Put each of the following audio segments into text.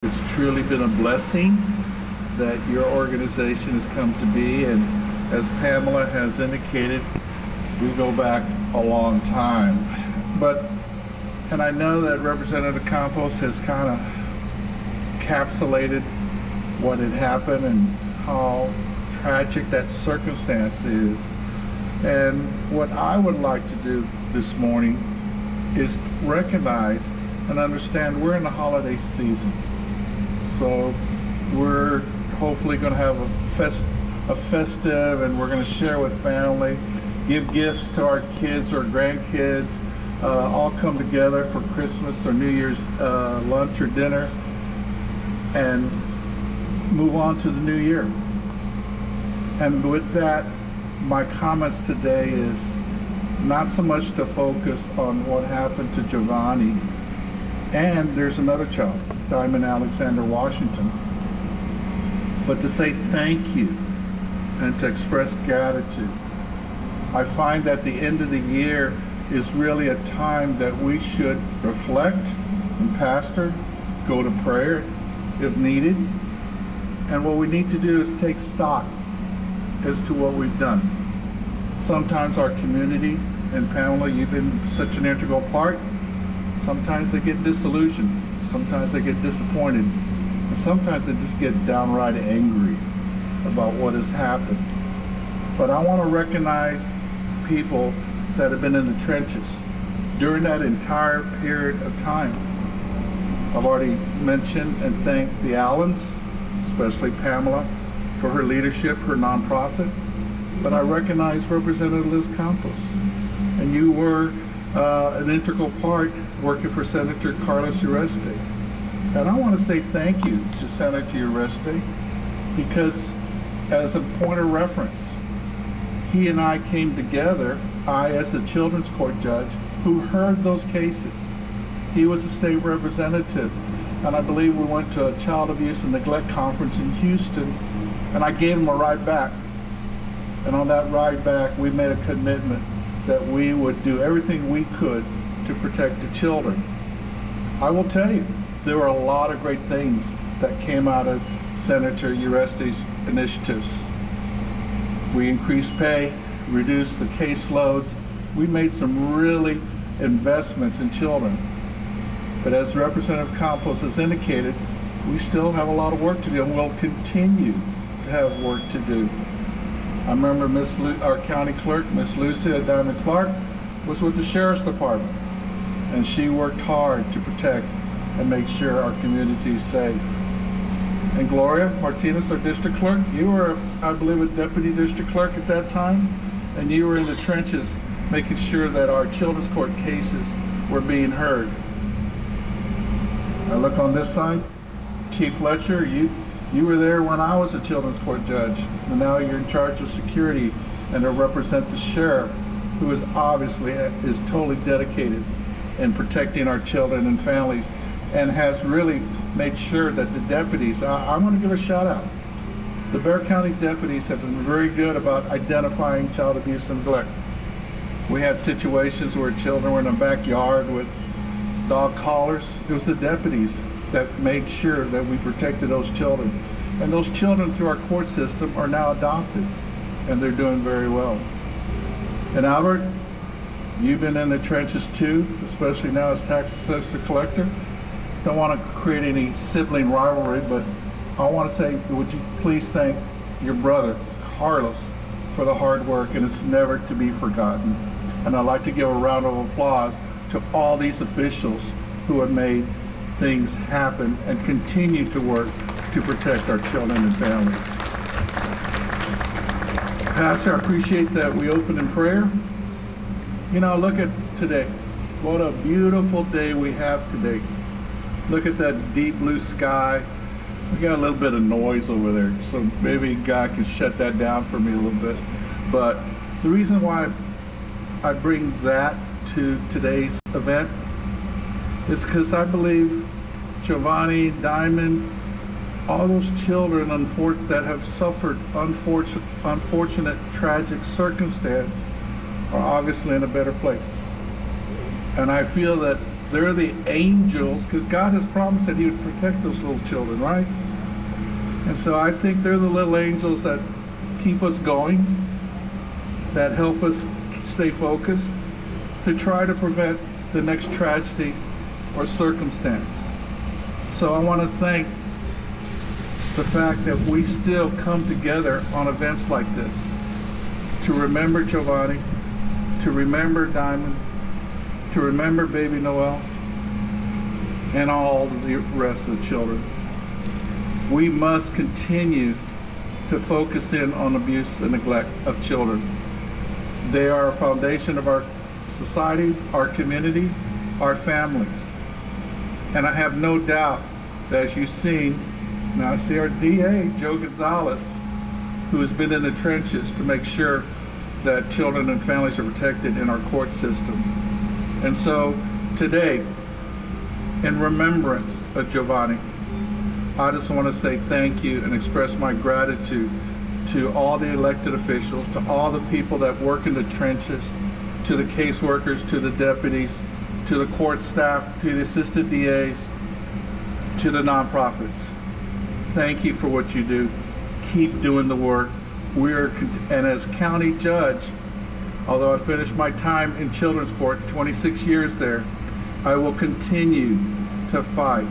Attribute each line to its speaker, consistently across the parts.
Speaker 1: It's truly been a blessing that your organization has come to be, and as Pamela has indicated, we go back a long time. And I know that Representative Campos has kind of encapsulated what had happened and how tragic that circumstance is. And what I would like to do this morning is recognize and understand we're in the holiday season. So we're hopefully going to have a festive, and we're going to share with family, give gifts to our kids or grandkids, all come together for Christmas or New Year's lunch or dinner, and move on to the new year. And with that, my comments today is not so much to focus on what happened to Jovonie, and there's another child, Diamond Alexander Washington, but to say thank you and to express gratitude. I find that the end of the year is really a time that we should reflect and pastor, go to prayer if needed, and what we need to do is take stock as to what we've done. Sometimes our community, and Pamela, you've been such an integral part, sometimes they get disillusioned, sometimes they get disappointed, and sometimes they just get downright angry about what has happened. But I want to recognize people that have been in the trenches during that entire period of time. I've already mentioned and thanked the Allens, especially Pamela, for her leadership, her nonprofit. But I recognize Representative Liz Campos, and you were an integral part working for Senator Carlos Ureste. And I want to say thank you to Senator Ureste, because as a point of reference, he and I came together, I as a children's court judge who heard those cases. He was a state representative, and I believe we went to a child abuse and neglect conference in Houston, and I gave him a ride back. And on that ride back, we made a commitment that we would do everything we could to protect the children. I will tell you, there were a lot of great things that came out of Senator Ureste's initiatives. We increased pay, reduced the caseloads. We made some really investments in children. But as Representative Campos has indicated, we still have a lot of work to do, and we'll continue to have work to do. I remember our county clerk, Miss Lucia Diamond Clark, was with the Sheriff's Department, and she worked hard to protect and make sure our community is safe. And Gloria Martinez, our district clerk, you were, I believe, a deputy district clerk at that time, and you were in the trenches making sure that our children's court cases were being heard. I look on this side, Chief Fletcher, you were there when I was a children's court judge, and now you're in charge of security and to represent the sheriff, who is obviously totally dedicated in protecting our children and families, and has really made sure that the deputies, I'm going to give a shout out. The Bexar County deputies have been very good about identifying child abuse and neglect. We had situations where children were in the backyard with dog collars. It was the deputies that made sure that we protected those children. And those children through our court system are now adopted, and they're doing very well. And Albert, you've been in the trenches too, especially now as tax assessor collector. Don't want to create any sibling rivalry, but I want to say, would you please thank your brother, Carlos, for the hard work, and it's never to be forgotten. And I'd like to give a round of applause to all these officials who have made things happen and continue to work to protect our children and families. Pastor, I appreciate that we open in prayer. You know, look at today. What a beautiful day we have today. Look at that deep blue sky. We got a little bit of noise over there, so maybe God can shut that down for me a little bit. But the reason why I bring that to today's event is because I believe Jovonie, Diamond, all those children that have suffered unfortunate, tragic circumstance are obviously in a better place. And I feel that They're the angels, because God has promised that He would protect those little children, right? And so I think they're the little angels that keep us going, that help us stay focused to try to prevent the next tragedy or circumstance. So I want to thank the fact that we still come together on events like this to remember Jovonie, to remember Diamond, to remember baby Noel, and all the rest of the children. We must continue to focus in on abuse and neglect of children. They are a foundation of our society, our community, our families. And I have no doubt that, as you've seen, now I see our DA, Joe Gonzalez, who has been in the trenches to make sure that children and families are protected in our court system. And so today, in remembrance of Jovonie, I just want to say thank you and express my gratitude to all the elected officials, to all the people that work in the trenches, to the caseworkers, to the deputies, to the court staff, to the assistant DAs, to the nonprofits. Thank you for what you do. Keep doing the work. And as county judge, although I finished my time in children's court, 26 years there, I will continue to fight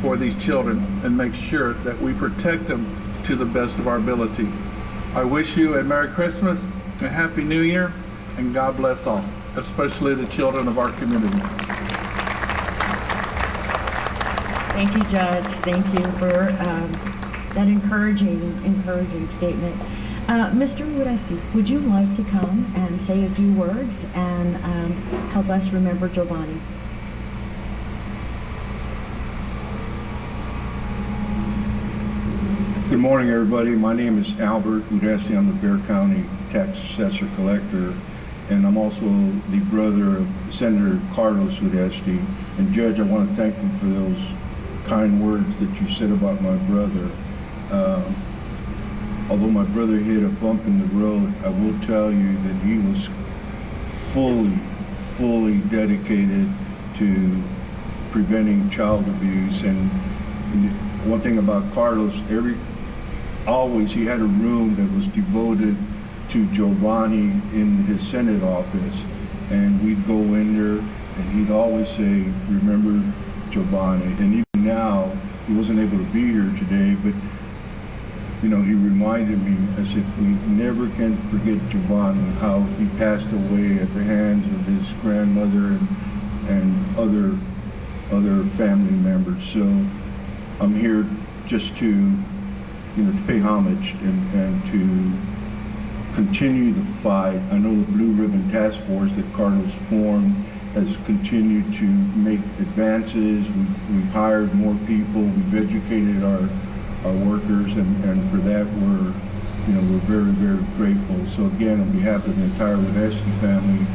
Speaker 1: for these children and make sure that we protect them to the best of our ability. I wish you a Merry Christmas, a Happy New Year, and God bless all, especially the children of our community.
Speaker 2: Thank you, Judge. Thank you for that encouraging statement. Mr. Uresti, would you like to come and say a few words and help us remember Jovonie?
Speaker 3: Good morning, everybody. My name is Albert Uresti. I'm the Bexar County Tax Assessor Collector, and I'm also the brother of Senator Carlos Uresti. And Judge, I want to thank you for those kind words that you said about my brother. Although my brother hit a bump in the road, I will tell you that he was fully dedicated to preventing child abuse. And one thing about Carlos, always he had a room that was devoted to Jovonie in his Senate office, and we'd go in there and he'd always say, remember Jovonie. And even now, he wasn't able to be here today, but you know, he reminded me, I said, we never can forget Jovonie, how he passed away at the hands of his grandmother and other family members. So I'm here just to pay homage and to continue the fight. I know the Blue Ribbon Task Force that Carlos formed has continued to make advances. We've hired more people. We've educated our workers, and for that we're very grateful. So again, on behalf of the entire Uresti family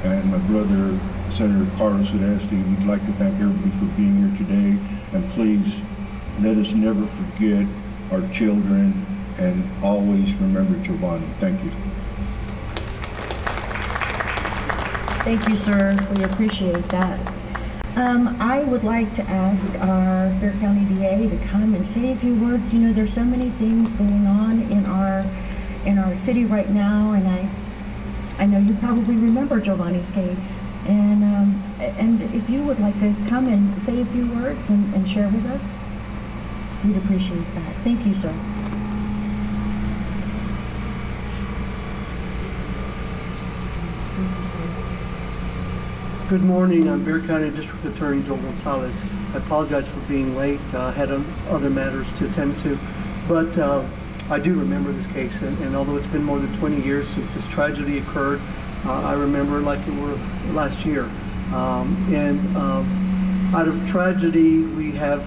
Speaker 3: and my brother Senator Carlos Uresti, we'd like to thank everybody for being here today. And please let us never forget our children and always remember Jovonie. Thank you.
Speaker 2: Thank you, sir. We appreciate that. I would like to ask our Bexar County DA to come and say a few words. You know, there's so many things going on in our city right now, and I know you probably remember Jovonie's case. And if you would like to come and say a few words and share with us, we'd appreciate that. Thank you, sir.
Speaker 4: Good morning. I'm Bexar County District Attorney Joe Gonzalez. I apologize for being late. I had other matters to attend to, but I do remember this case, and although it's been more than 20 years since this tragedy occurred, I remember it like it were last year. Out of tragedy, we have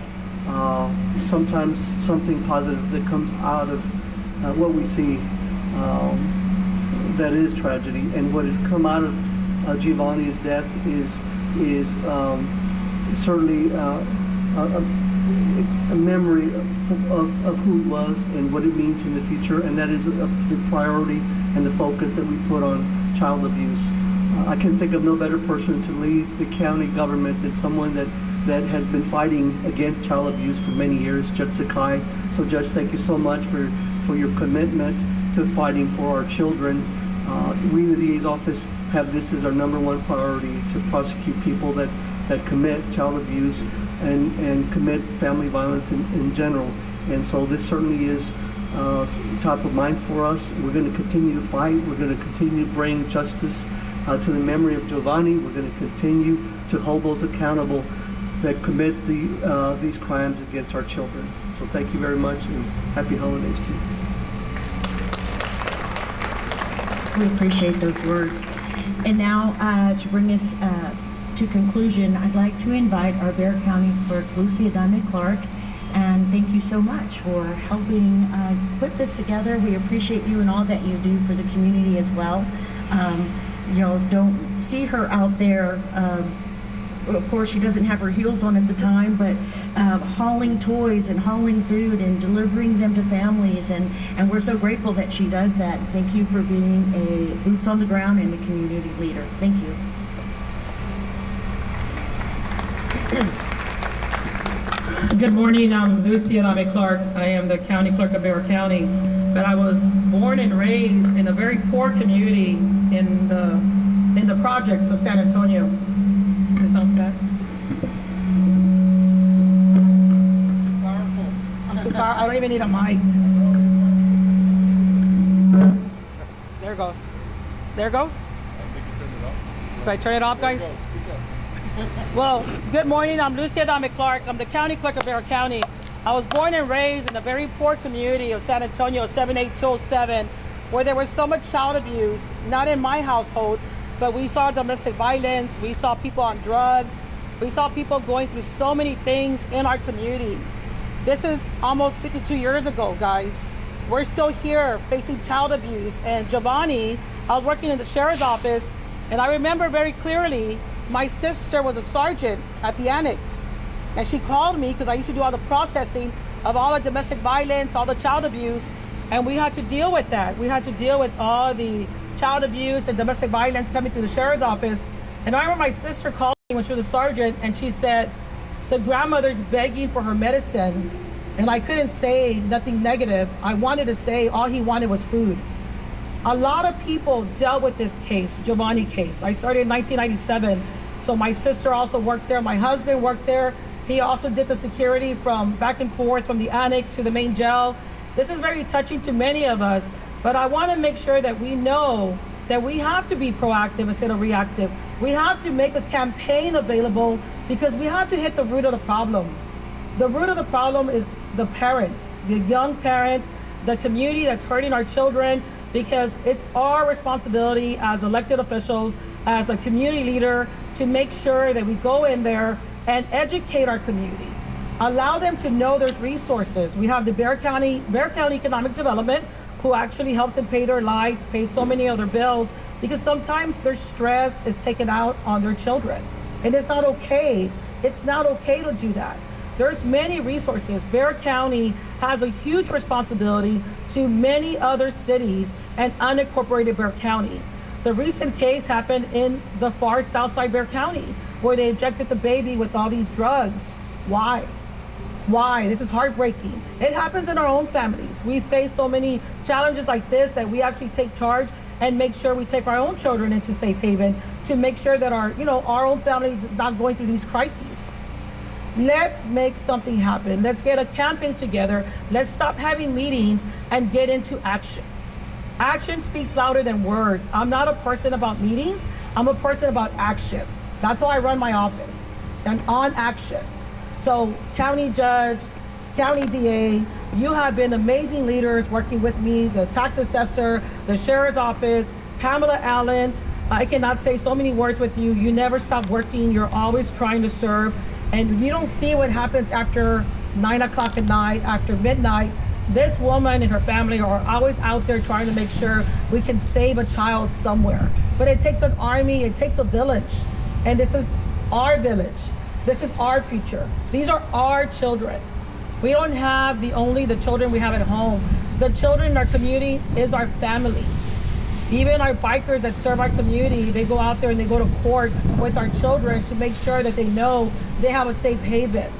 Speaker 4: sometimes something positive that comes out of what we see that is tragedy. And what has come out of Jovonie's death is certainly a memory of who he was and what it means in the future, and that is the priority and the focus that we put on child abuse. I can think of no better person to lead the county government than someone that has been fighting against child abuse for many years, Judge Sakai. So Judge, thank you so much for your commitment to fighting for our children. We in the DA's office have this as our #1 priority, to prosecute people that commit child abuse and commit family violence in general. And so this certainly is top of mind for us. We're going to continue to fight. We're going to continue to bring justice to the memory of Jovonie. We're going to continue to hold those accountable that commit these crimes against our children. So thank you very much, and happy holidays to you.
Speaker 2: We appreciate those words. And now, to bring us to conclusion, I'd like to invite our Bexar County Clerk, Lucy Adame Clark, and thank you so much for helping put this together. We appreciate you and all that you do for the community as well. Don't see her out there. Of course, she doesn't have her heels on at the time, but hauling toys and hauling food and delivering them to families, and we're so grateful that she does that. Thank you for being a boots on the ground and a community leader. Thank you.
Speaker 5: Good morning, I'm Lucy Adame Clark. I am the County Clerk of Bexar County, but I was born and raised in a very poor community in the projects of San Antonio. Does that sound bad? Too powerful. I'm too powerful. I don't even need a mic. There it goes. There it goes. Can I turn it off, guys? Well, good morning. I'm Lucy Adame Clark. I'm the County Clerk of Bexar County. I was born and raised in a very poor community of San Antonio, 78207, where there was so much child abuse, not in my household, but we saw domestic violence, we saw people on drugs, we saw people going through so many things in our community. This is almost 52 years ago, guys. We're still here facing child abuse. And Jovonie, I was working in the sheriff's office, and I remember very clearly, my sister was a sergeant at the annex, and she called me because I used to do all the processing of all the domestic violence, all the child abuse, and we had to deal with that. We had to deal with all the child abuse and domestic violence coming through the sheriff's office. And I remember my sister called me when she was a sergeant, and she said, the grandmother's begging for her medicine, and I couldn't say nothing negative. I wanted to say all he wanted was food. A lot of people dealt with this case, Jovonie case. I started in 1997, so my sister also worked there. My husband worked there. He also did the security from back and forth from the annex to the main jail. This is very touching to many of us, but I want to make sure that we know that we have to be proactive instead of reactive. We have to make a campaign available because we have to hit the root of the problem. The root of the problem is the parents, the young parents, the community that's hurting our children, because it's our responsibility as elected officials, as a community leader, to make sure that we go in there and educate our community. Allow them to know there's resources. We have the Bexar County Economic Development, who actually helps them pay their lights, pay so many other bills, because sometimes their stress is taken out on their children. And it's not okay. It's not okay to do that. There's many resources. Bexar County has a huge responsibility to many other cities and unincorporated Bexar County. The recent case happened in the far south side Bexar County, where they injected the baby with all these drugs. Why? Why? This is heartbreaking. It happens in our own families. We face so many challenges like this that we actually take charge and make sure we take our own children into safe haven to make sure that our own family is not going through these crises. Let's make something happen. Let's get a campaign together. Let's stop having meetings and get into action. Action speaks louder than words. I'm not a person about meetings. I'm a person about action. That's how I run my office, and on action. So county judge, county DA, you have been amazing leaders working with me, the tax assessor, the sheriff's office, Pamela Allen. I cannot say so many words with you. You never stop working. You're always trying to serve. And you don't see what happens after 9 o'clock at night, after midnight. This woman and her family are always out there trying to make sure we can save a child somewhere. But it takes an army, it takes a village. And this is our village. This is our future. These are our children. We don't have the children we have at home. The children in our community is our family. Even our bikers that serve our community, they go out there and they go to court with our children to make sure that they know they have a safe haven.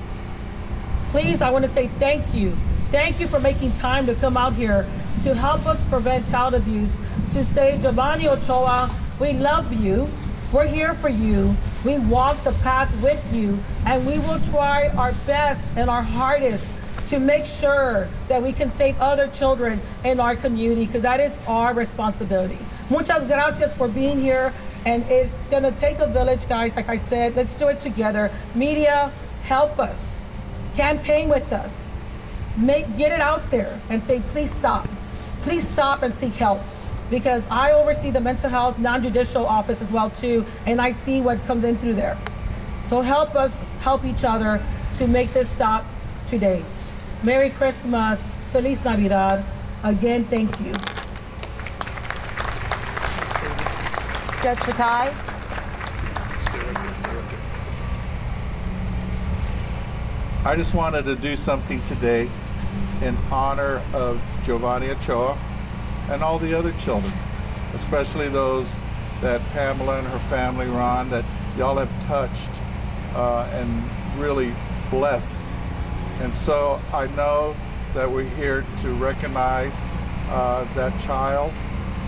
Speaker 5: Please, I want to say thank you. Thank you for making time to come out here to help us prevent child abuse, to say, Jovonie Ochoa, we love you. We're here for you. We walk the path with you, and we will try our best and our hardest to make sure that we can save other children in our community, because that is our responsibility. Muchas gracias for being here, and it's gonna take a village, guys. Like I said, let's do it together. Media, help us. Campaign with us. Get it out there and say, please stop. Please stop and seek help. Because I oversee the mental health non-judicial office as well too, and I see what comes in through there. So help us help each other to make this stop today. Merry Christmas, Feliz Navidad. Again, thank you.
Speaker 6: Judge Sakai?
Speaker 1: I just wanted to do something today in honor of Jovonie Ochoa and all the other children, especially those that Pamela and her family, Ron, that y'all have touched and really blessed. And so I know that we're here to recognize that child.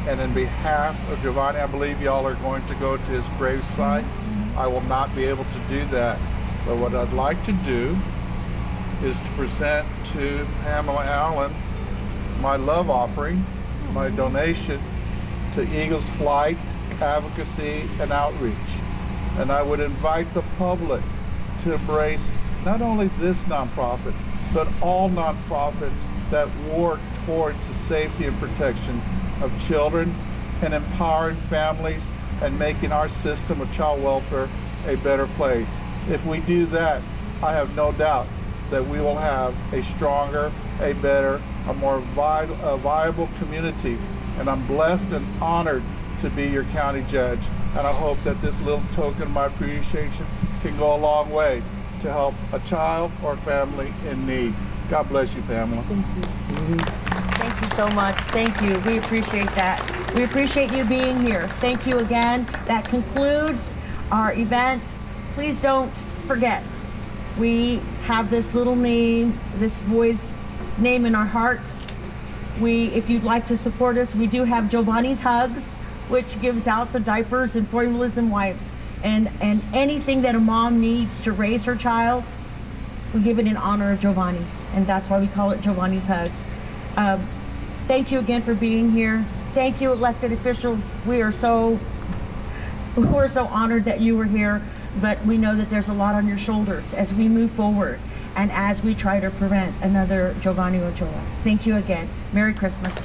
Speaker 1: And in behalf of Jovonie, I believe y'all are going to go to his gravesite. I will not be able to do that. But what I'd like to do is to present to Pamela Allen my love offering, my donation to Eagles Flight, Advocacy, and Outreach. And I would invite the public to embrace not only this nonprofit, but all nonprofits that work towards the safety and protection of children and empowering families and making our system of child welfare a better place. If we do that, I have no doubt that we will have a stronger, a better, a more viable community. And I'm blessed and honored to be your county judge. And I hope that this little token of my appreciation can go a long way to help a child or family in need. God bless you, Pamela.
Speaker 2: Thank you.
Speaker 6: Thank you so much. Thank you. We appreciate that. We appreciate you being here. Thank you again. That concludes our event. Please don't forget, we have this little name, this boy's name in our hearts. If you'd like to support us, we do have Jovonie's Hugs, which gives out the diapers and formulas and wipes and anything that a mom needs to raise her child. We give it in honor of Jovonie, and that's why we call it Jovonie's Hugs. Thank you again for being here. Thank you, elected officials. We're so honored that you were here, but we know that there's a lot on your shoulders as we move forward and as we try to prevent another Jovonie Ochoa. Thank you again. Merry Christmas.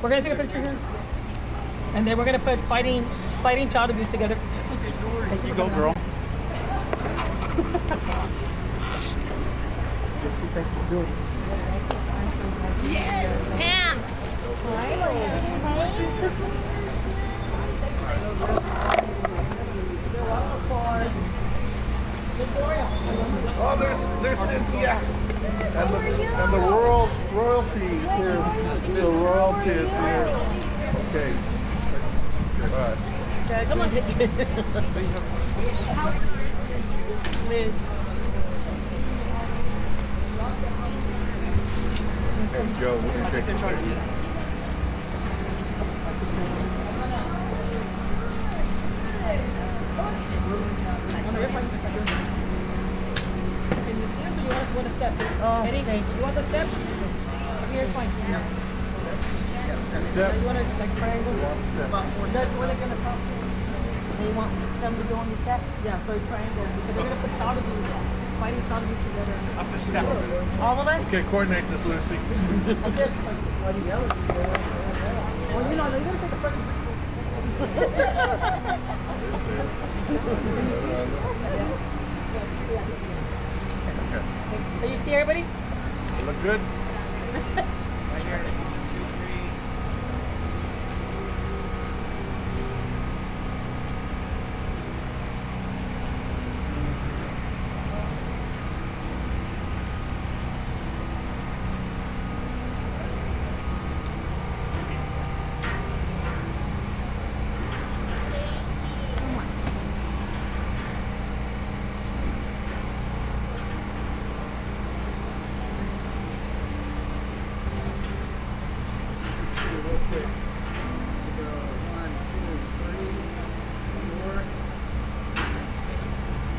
Speaker 5: We're gonna take a picture here, and then we're gonna put fighting child abuse together.
Speaker 7: You go, girl.
Speaker 1: Oh, there's Cynthia. And the royalty is here. The royalty is here. Okay. All right.
Speaker 5: Come on,
Speaker 6: Liz.
Speaker 1: Hey, Joe, we're going to take a picture.
Speaker 5: Can you see us, or you want us to go to steps?
Speaker 6: Oh,
Speaker 5: Eddie,
Speaker 6: thank you.
Speaker 5: you want the steps? Here's fine.
Speaker 1: Step.
Speaker 5: You want to like triangle?
Speaker 6: Is that what they're gonna talk to? They want somebody to go on the step?
Speaker 5: Yeah, so triangle, because they're gonna put child abuse, fighting child abuse together.
Speaker 6: All of us?
Speaker 1: Okay, coordinate this, Lucy.
Speaker 5: Like this, like, well, you know, you gotta say the front. Can you see everybody?
Speaker 1: Look good?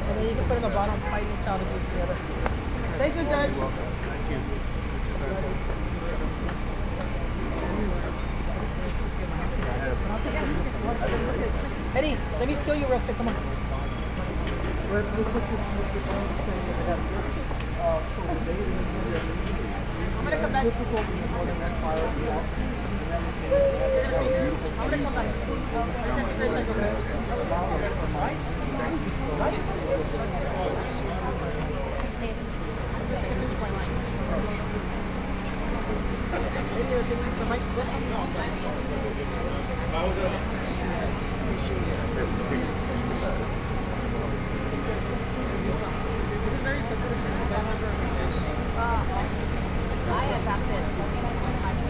Speaker 5: And then you can put in a bottom fighting child abuse together. Thank you, Judge.
Speaker 7: Thank you.
Speaker 5: Eddie, let me steal you real quick. Come on. I'm gonna come back. You're gonna see. I'm gonna come back. That's a great cycle. Let's take a picture point line. Eddie, the mic. This is very sensitive. I remember.
Speaker 8: I adopted my cousin's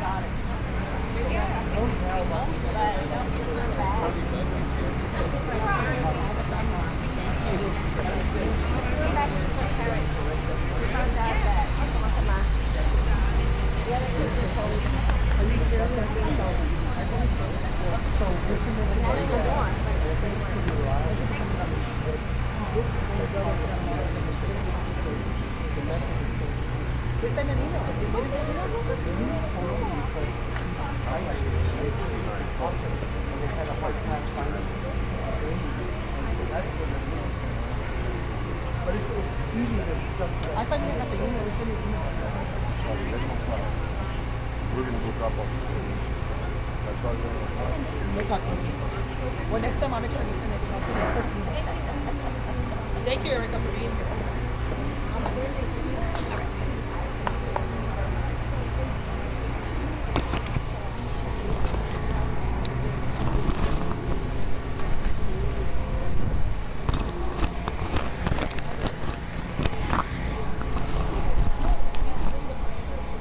Speaker 8: daughter. She went back to her parents. We found out that the other person told me.
Speaker 5: Are you serious?
Speaker 8: And I didn't go on.
Speaker 5: They sent an email. Did you get an email? I thought you had got the email. They sent an email.
Speaker 7: We're going to go drop off. That's all we're going
Speaker 5: They're talking to me. Well, next time I'll make sure you send it. I'll send it first. Thank you, Erica, for being here.